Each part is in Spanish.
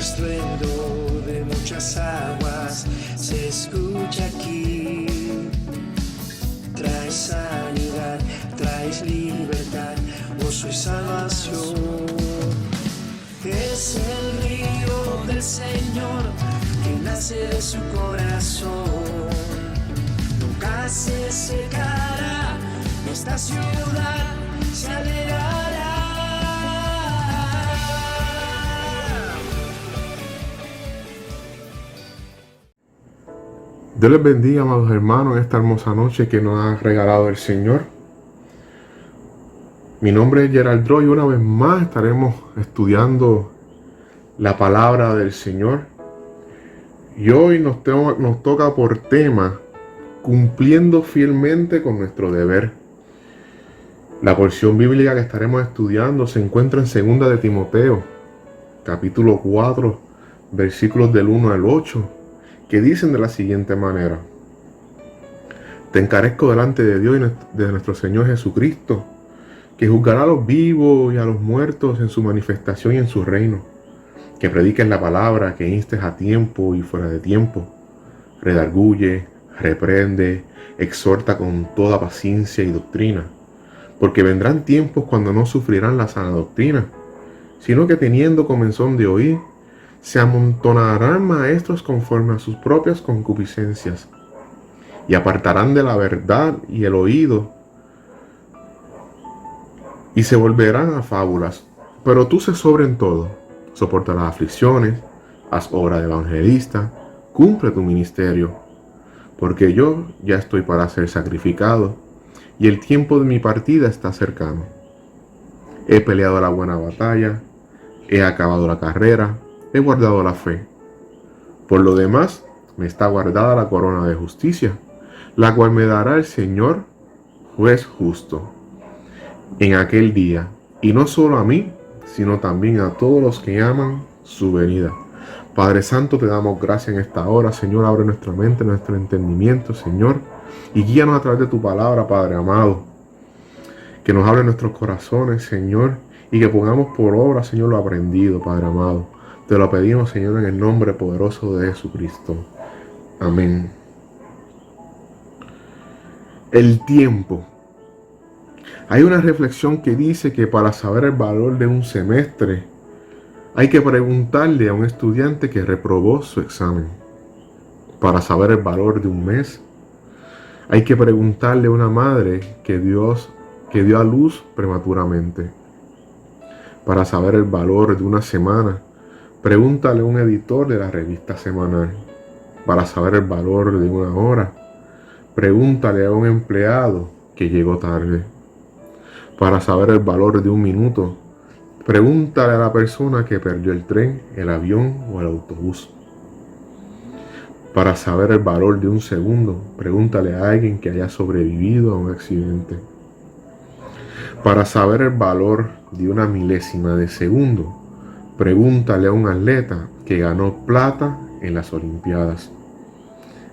estruendo de muchas aguas se escucha aquí. Traes sanidad, traes libertad, gozo y salvación. Es el río del Señor que nace de su corazón. Nunca se secará, esta ciudad se alegrará. Dios les bendiga, amados hermanos, en esta hermosa noche que nos ha regalado el Señor. Mi nombre es Gerald Droy y una vez más estaremos estudiando la palabra del Señor. Y hoy nos toca por tema cumpliendo fielmente con nuestro deber. La porción bíblica que estaremos estudiando se encuentra en 2 de Timoteo, capítulo 4, versículos del 1 al 8, que dicen de la siguiente manera: Te encarezco delante de Dios y de nuestro Señor Jesucristo, que juzgará a los vivos y a los muertos en su manifestación y en su reino, que prediques la palabra, que instes a tiempo y fuera de tiempo, redarguye, reprende, exhorta con toda paciencia y doctrina, porque vendrán tiempos cuando no sufrirán la sana doctrina, sino que teniendo comezón de oír, se amontonarán maestros conforme a sus propias concupiscencias, y apartarán de la verdad y el oído, y se volverán a fábulas. Pero tú sé sobre en todo, soporta las aflicciones, haz obra de evangelista, cumple tu ministerio, porque yo ya estoy para ser sacrificado, y el tiempo de mi partida está cercano. He peleado la buena batalla, he acabado la carrera, he guardado la fe. Por lo demás, me está guardada la corona de justicia, la cual me dará el Señor, juez justo, en aquel día, y no solo a mí, sino también a todos los que aman su venida. Padre Santo, te damos gracias en esta hora. Señor, abre nuestra mente, nuestro entendimiento, Señor, y guíanos a través de tu palabra, Padre amado. Que nos hable nuestros corazones, Señor, y que pongamos por obra, Señor, lo aprendido, Padre amado. Te lo pedimos, Señor, en el nombre poderoso de Jesucristo. Amén. El tiempo. Hay una reflexión que dice que para saber el valor de un semestre, hay que preguntarle a un estudiante que reprobó su examen. Para saber el valor de un mes, hay que preguntarle a una madre que dio a luz prematuramente. Para saber el valor de una semana, pregúntale a un editor de la revista semanal. Para saber el valor de una hora, pregúntale a un empleado que llegó tarde. Para saber el valor de un minuto, pregúntale a la persona que perdió el tren, el avión o el autobús. Para saber el valor de un segundo, pregúntale a alguien que haya sobrevivido a un accidente. Para saber el valor de una milésima de segundo, pregúntale a un atleta que ganó plata en las Olimpiadas.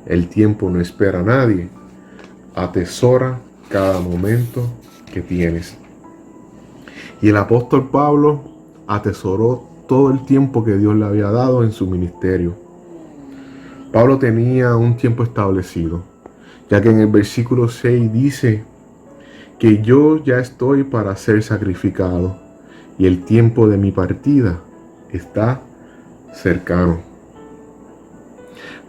El tiempo no espera a nadie. Atesora cada momento que tienes. Y el apóstol Pablo atesoró todo el tiempo que Dios le había dado en su ministerio. Pablo tenía un tiempo establecido, ya que en el versículo 6 dice que yo ya estoy para ser sacrificado y el tiempo de mi partida está cercano.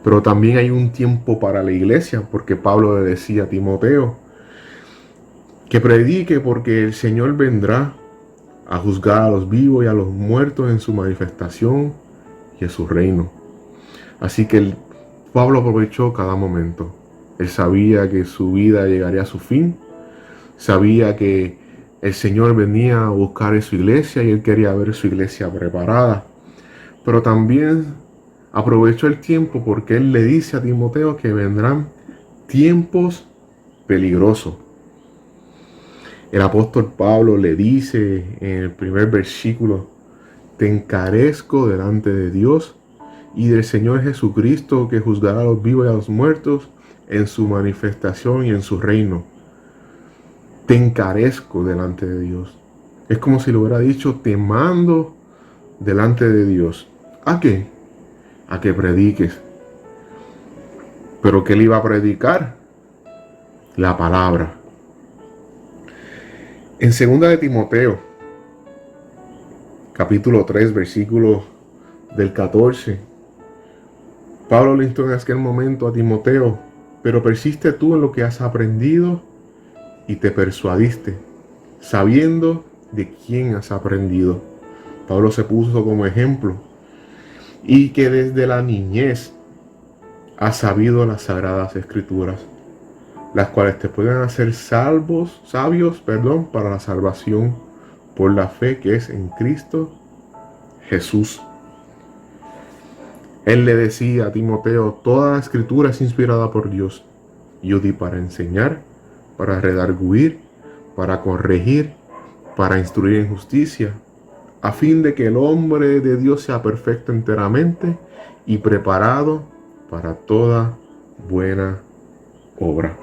Pero también hay un tiempo para la iglesia, porque Pablo le decía a Timoteo que predique, porque el Señor vendrá a juzgar a los vivos y a los muertos en su manifestación y en su reino. Así que Pablo aprovechó cada momento. Él sabía que su vida llegaría a su fin, sabía que el Señor venía a buscar en su iglesia y él quería ver su iglesia preparada. Pero también aprovechó el tiempo porque él le dice a Timoteo que vendrán tiempos peligrosos. El apóstol Pablo le dice en el primer versículo: te encarezco delante de Dios y del Señor Jesucristo, que juzgará a los vivos y a los muertos en su manifestación y en su reino. Te encarezco delante de Dios. Es como si le hubiera dicho: te mando delante de Dios. ¿A qué? A que prediques. ¿Pero qué le iba a predicar? La palabra. En 2 de Timoteo, capítulo 3, versículo del 14, Pablo le instó en aquel momento a Timoteo: pero persiste tú en lo que has aprendido y te persuadiste, sabiendo de quién has aprendido. Pablo se puso como ejemplo y que desde la niñez has sabido las sagradas escrituras, las cuales te pueden hacer sabios, para la salvación por la fe que es en Cristo Jesús. Él le decía a Timoteo: toda la escritura es inspirada por Dios y útil para enseñar, para redarguir, para corregir, para instruir en justicia, a fin de que el hombre de Dios sea perfecto enteramente y preparado para toda buena obra.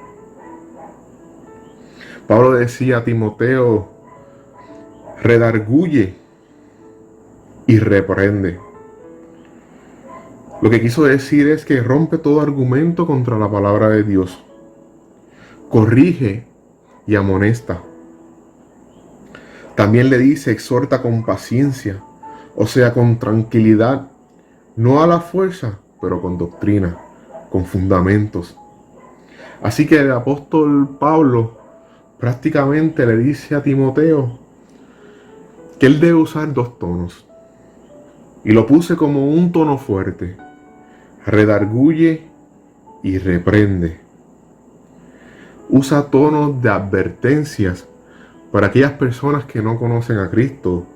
Pablo decía a Timoteo: redarguye y reprende. Lo que quiso decir es que rompe todo argumento contra la palabra de Dios, corrige y amonesta. También le dice: exhorta con paciencia, o sea, con tranquilidad, no a la fuerza, pero con doctrina, con fundamentos. Así que el apóstol Pablo prácticamente le dice a Timoteo que él debe usar 2 tonos. Y lo puse como un tono fuerte: redarguye y reprende. Usa tonos de advertencias para aquellas personas que no conocen a Cristo.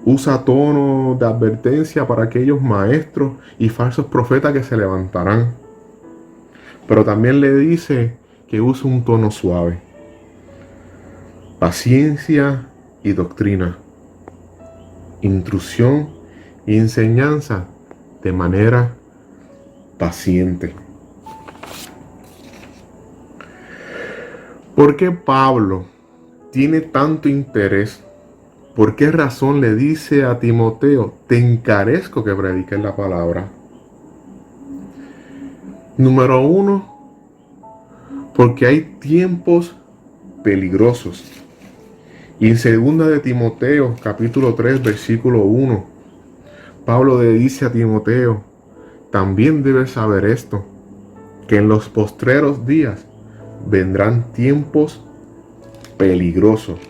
Usa tonos de advertencia para aquellos maestros y falsos profetas que se levantarán. Pero también le dice que use un tono suave: paciencia y doctrina, instrucción y enseñanza de manera paciente. ¿Por qué Pablo tiene tanto interés? ¿Por qué razón le dice a Timoteo: te encarezco que prediques la palabra? Número 1, porque hay tiempos peligrosos. Y en 2 de Timoteo, capítulo 3, versículo 1, Pablo le dice a Timoteo: también debes saber esto, que en los postreros días vendrán tiempos peligrosos.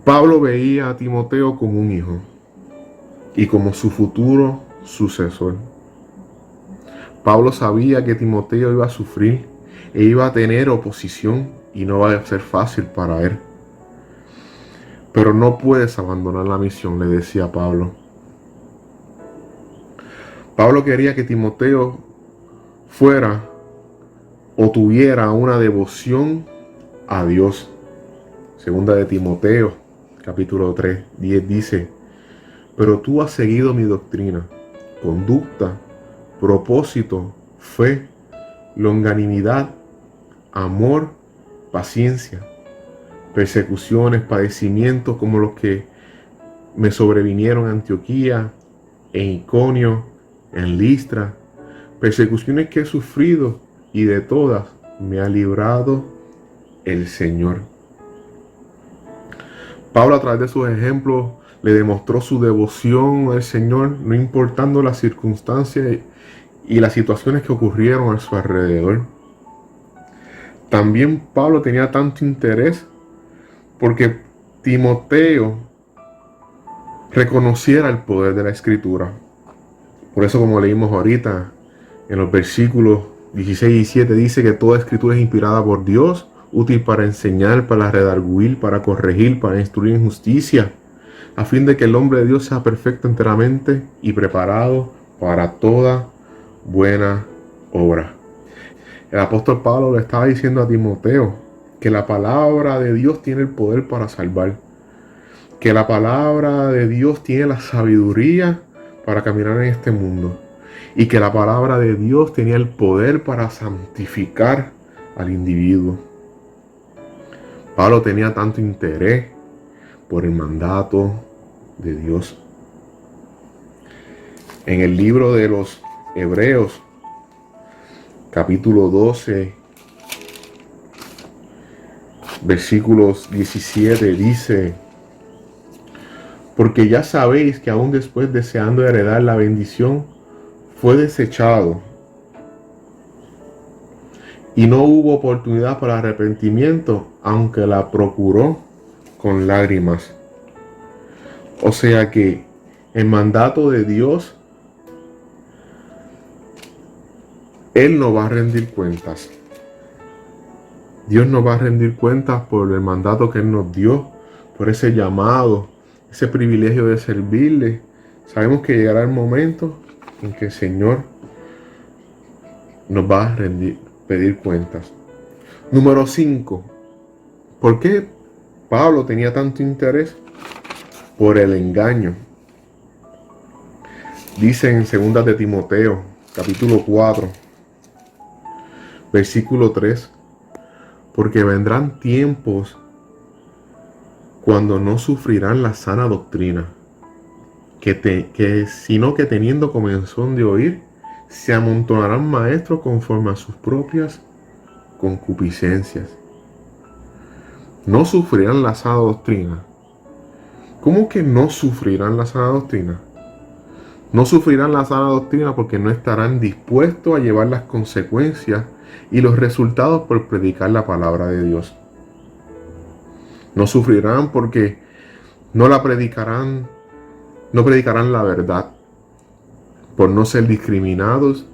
Pablo veía a Timoteo como un hijo y como su futuro sucesor. Pablo sabía que Timoteo iba a sufrir e iba a tener oposición y no va a ser fácil para él. Pero no puedes abandonar la misión, le decía Pablo. Pablo quería que Timoteo fuera o tuviera una devoción a Dios. 2 de Timoteo, capítulo 3, 10 dice: pero tú has seguido mi doctrina, conducta, propósito, fe, longanimidad, amor, paciencia, persecuciones, padecimientos como los que me sobrevinieron en Antioquía, en Iconio, en Listra, persecuciones que he sufrido, y de todas me ha librado el Señor. Pablo, a través de sus ejemplos, le demostró su devoción al Señor, no importando las circunstancias y las situaciones que ocurrieron a su alrededor. También Pablo tenía tanto interés porque Timoteo reconociera el poder de la Escritura. Por eso, como leímos ahorita en los versículos 16 y 17, dice que toda Escritura es inspirada por Dios, útil para enseñar, para redarguir, para corregir, para instruir en justicia, a fin de que el hombre de Dios sea perfecto enteramente y preparado para toda buena obra. El apóstol Pablo le estaba diciendo a Timoteo que la palabra de Dios tiene el poder para salvar, que la palabra de Dios tiene la sabiduría para caminar en este mundo, y que la palabra de Dios tenía el poder para santificar al individuo. Pablo tenía tanto interés por el mandato de Dios. En el libro de los Hebreos, capítulo 12, versículos 17, dice: porque ya sabéis que aún después deseando heredar la bendición, fue desechado y no hubo oportunidad para arrepentimiento, aunque la procuró con lágrimas. O sea que el mandato de Dios, Él no va a rendir cuentas. Dios nos va a rendir cuentas por el mandato que Él nos dio, por ese llamado, ese privilegio de servirle. Sabemos que llegará el momento en que el Señor nos va a pedir cuentas. Número 5. ¿Por qué Pablo tenía tanto interés? Por el engaño. Dice en 2 de Timoteo, capítulo 4, versículo 3, porque vendrán tiempos cuando no sufrirán la sana doctrina, sino que teniendo comezón de oír, se amontonarán maestros conforme a sus propias concupiscencias. No sufrirán la sana doctrina. ¿Cómo que no sufrirán la sana doctrina? No sufrirán la sana doctrina porque no estarán dispuestos a llevar las consecuencias y los resultados por predicar la palabra de Dios. No sufrirán porque no predicarán la verdad, por no ser discriminados,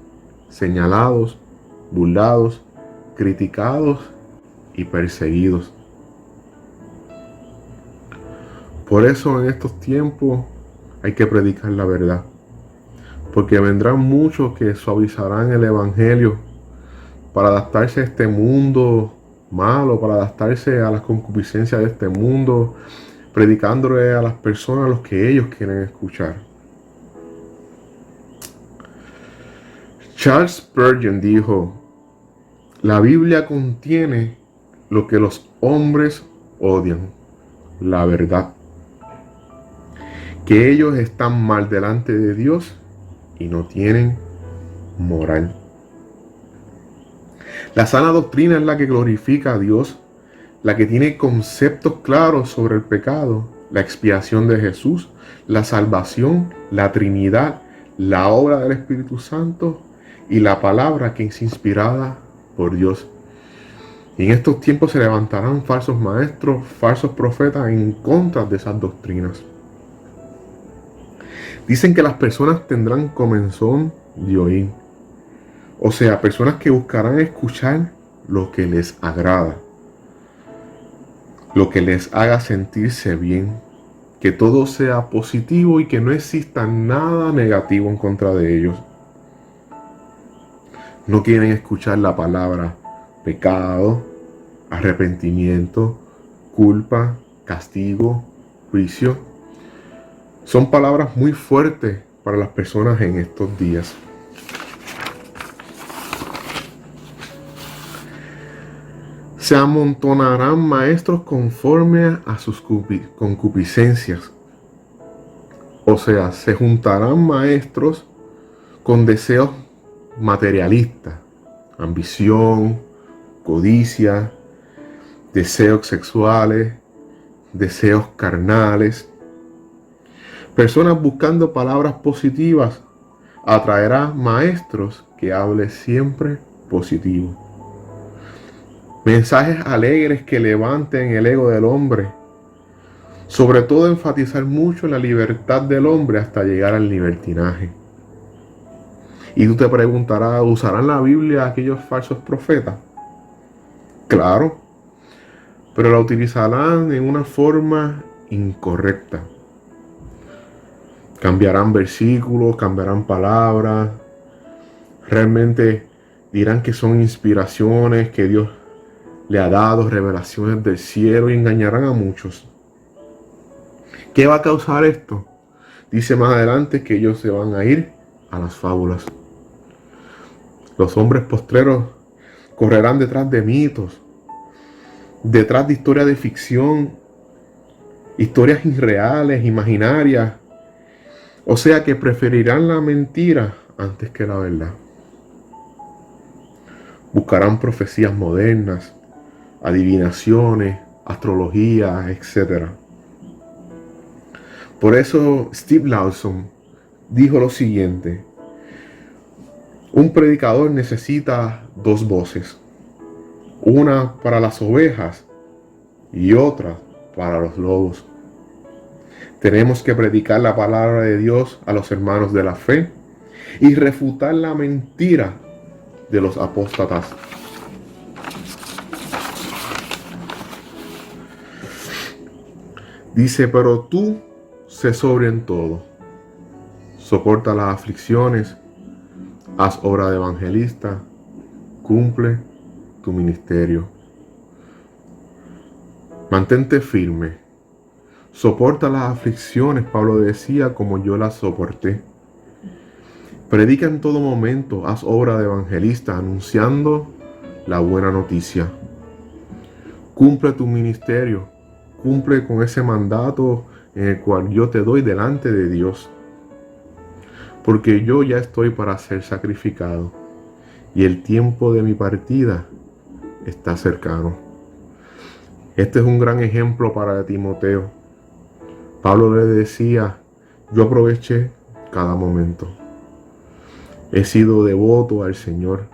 señalados, burlados, criticados y perseguidos. Por eso en estos tiempos hay que predicar la verdad, porque vendrán muchos que suavizarán el evangelio para adaptarse a este mundo malo, para adaptarse a las concupiscencias de este mundo, predicándole a las personas los que ellos quieren escuchar. Charles Spurgeon dijo: la Biblia contiene lo que los hombres odian, la verdad. Que ellos están mal delante de Dios y no tienen moral. La sana doctrina es la que glorifica a Dios, la que tiene conceptos claros sobre el pecado, la expiación de Jesús, la salvación, la Trinidad, la obra del Espíritu Santo y la palabra que es inspirada por Dios. Y en estos tiempos se levantarán falsos maestros, falsos profetas en contra de esas doctrinas. Dicen que las personas tendrán comezón de oír. O sea, personas que buscarán escuchar lo que les agrada, lo que les haga sentirse bien, que todo sea positivo y que no exista nada negativo en contra de ellos. No quieren escuchar la palabra pecado, arrepentimiento, culpa, castigo, juicio. Son palabras muy fuertes para las personas en estos días. Se amontonarán maestros conforme a sus concupiscencias. O sea, se juntarán maestros con deseos materialistas, ambición, codicia, deseos sexuales, deseos carnales. Personas buscando palabras positivas atraerá maestros que hablen siempre positivo. Mensajes alegres que levanten el ego del hombre. Sobre todo enfatizar mucho en la libertad del hombre hasta llegar al libertinaje. Y tú te preguntarás, ¿usarán la Biblia aquellos falsos profetas? Claro, pero la utilizarán en una forma incorrecta. Cambiarán versículos, cambiarán palabras. Realmente dirán que son inspiraciones, que Dios le ha dado revelaciones del cielo y engañarán a muchos. ¿Qué va a causar esto? Dice más adelante que ellos se van a ir a las fábulas. Los hombres postreros correrán detrás de mitos, detrás de historias de ficción, historias irreales, imaginarias, O sea que preferirán la mentira antes que la verdad. Buscarán profecías modernas, adivinaciones, astrología, etc. Por eso Steve Lawson dijo lo siguiente: un predicador necesita dos voces, una para las ovejas y otra para los lobos. Tenemos que predicar la palabra de Dios a los hermanos de la fe y refutar la mentira de los apóstatas. Dice, pero tú sé sobrio en todo, soporta las aflicciones, haz obra de evangelista, cumple tu ministerio. Mantente firme, soporta las aflicciones, Pablo decía, como yo las soporté. Predica en todo momento, haz obra de evangelista, anunciando la buena noticia. Cumple tu ministerio, cumple con ese mandato en el cual yo te doy delante de Dios. Porque yo ya estoy para ser sacrificado y el tiempo de mi partida está cercano. Este es un gran ejemplo para Timoteo. Pablo le decía, yo aproveché cada momento. He sido devoto al Señor.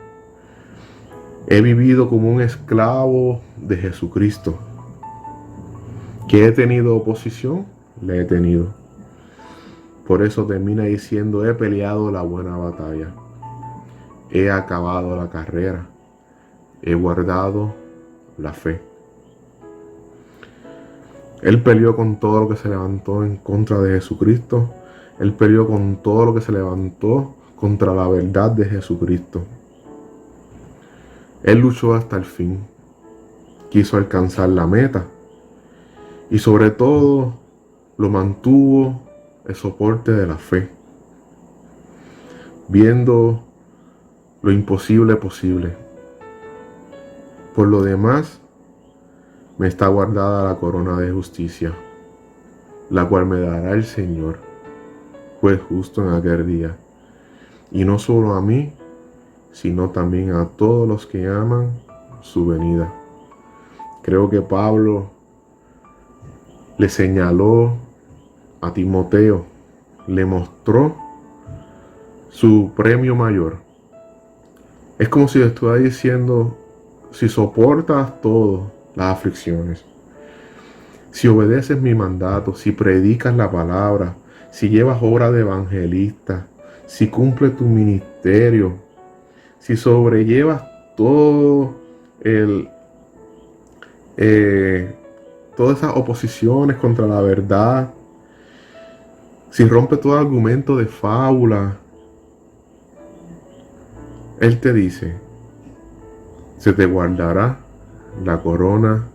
He vivido como un esclavo de Jesucristo. ¿Que he tenido oposición? Le he tenido. Por eso termina diciendo, he peleado la buena batalla. He acabado la carrera. He guardado la fe. Él peleó con todo lo que se levantó en contra de Jesucristo. Él peleó con todo lo que se levantó contra la verdad de Jesucristo. Él luchó hasta el fin. Quiso alcanzar la meta. Y sobre todo, lo mantuvo el soporte de la fe. Viendo lo imposible posible. Por lo demás, me está guardada la corona de justicia, la cual me dará el Señor, juez justo en aquel día. Y no solo a mí, sino también a todos los que aman su venida. Creo que Pablo le señaló a Timoteo, le mostró su premio mayor. Es como si le estuviera diciendo, si soportas todo, las aflicciones, si obedeces mi mandato, si predicas la palabra, si llevas obra de evangelista, si cumples tu ministerio, si sobrellevas todo todas esas oposiciones contra la verdad, si rompes todo argumento de fábula, Él te dice, se te guardará la corona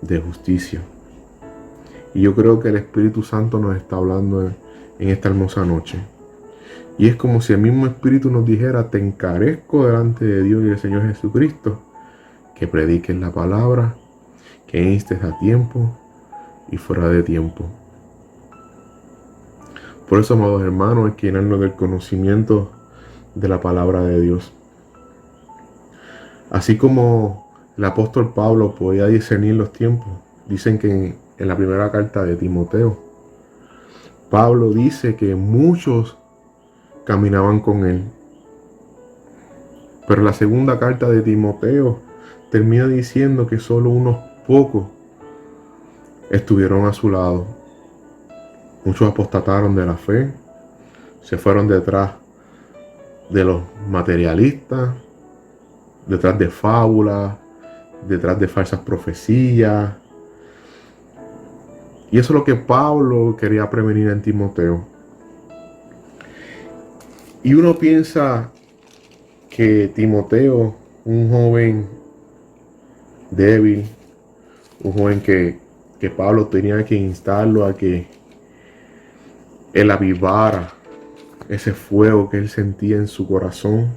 de justicia. Y yo creo que el Espíritu Santo nos está hablando en esta hermosa noche. Y es como si el mismo Espíritu nos dijera, te encarezco delante de Dios y del Señor Jesucristo, que prediques la palabra, que instes a tiempo y fuera de tiempo. Por eso, amados hermanos, hay que llenarnos del conocimiento de la palabra de Dios. Así como el apóstol Pablo podía discernir los tiempos, dicen que en la primera carta de Timoteo, Pablo dice que muchos caminaban con él. Pero la segunda carta de Timoteo termina diciendo que solo unos pocos estuvieron a su lado. Muchos apostataron de la fe, se fueron detrás de los materialistas, detrás de fábulas, detrás de falsas profecías. Y eso es lo que Pablo quería prevenir en Timoteo. Y uno piensa que Timoteo, un joven débil, un joven que Pablo tenía que instarlo a que él avivara ese fuego que él sentía en su corazón.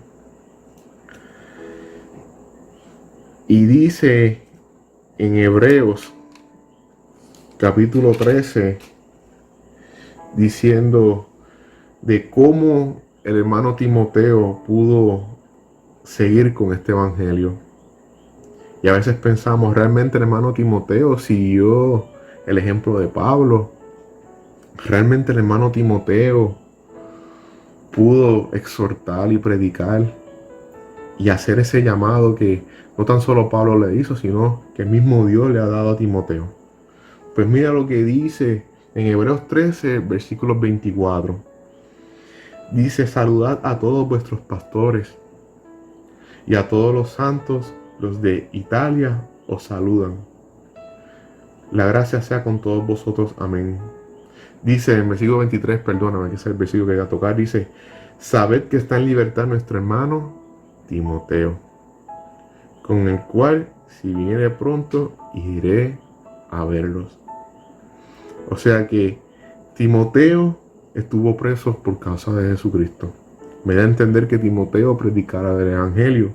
Y dice en Hebreos capítulo 13, diciendo de cómo el hermano Timoteo pudo seguir con este evangelio. Y a veces pensamos, realmente el hermano Timoteo siguió el ejemplo de Pablo. Realmente el hermano Timoteo pudo exhortar y predicar y hacer ese llamado que no tan solo Pablo le hizo, sino que el mismo Dios le ha dado a Timoteo. Pues mira lo que dice en Hebreos 13, versículos 24. Dice: saludad a todos vuestros pastores y a todos los santos, los de Italia os saludan. La gracia sea con todos vosotros. Amén. Dice en versículo 23, perdóname, que es el versículo que voy a tocar, dice: sabed que está en libertad nuestro hermano Timoteo, con el cual si viniere pronto iré a verlos. O sea que Timoteo estuvo preso por causa de Jesucristo. Me da a entender que Timoteo predicara del evangelio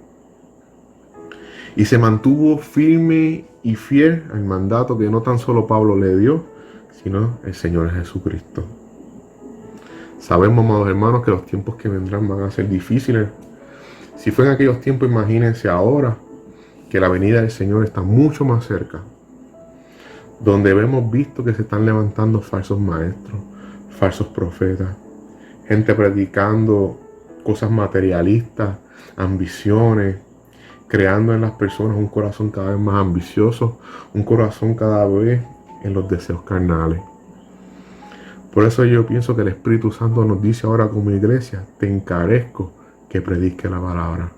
y se mantuvo firme y fiel al mandato que no tan solo Pablo le dio, sino el Señor Jesucristo. Sabemos, amados hermanos, que los tiempos que vendrán van a ser difíciles. Si fue en aquellos tiempos, imagínense ahora que la venida del Señor está mucho más cerca, donde hemos visto que se están levantando falsos maestros, falsos profetas, gente predicando cosas materialistas, ambiciones, creando en las personas un corazón cada vez más ambicioso, un corazón cada vez en los deseos carnales. Por eso yo pienso que el Espíritu Santo nos dice ahora como iglesia: te encarezco que predique la palabra.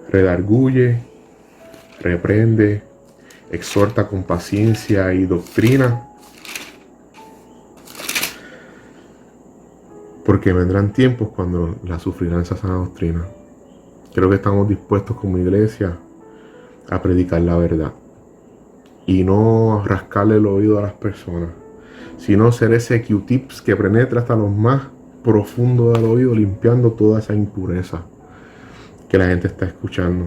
Redarguye, reprende, exhorta con paciencia y doctrina, porque vendrán tiempos cuando la sufrirán esa sana doctrina. Creo que estamos dispuestos como iglesia a predicar la verdad y no rascarle el oído a las personas, sino ser ese Q-tips que penetra hasta lo más profundo del oído, limpiando toda esa impureza que la gente está escuchando.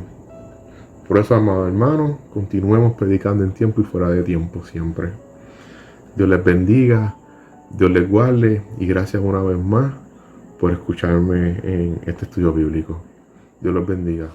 Por eso, amados hermanos, continuemos predicando en tiempo y fuera de tiempo siempre. Dios les bendiga, Dios les guarde, y gracias una vez más por escucharme en este estudio bíblico. Dios los bendiga.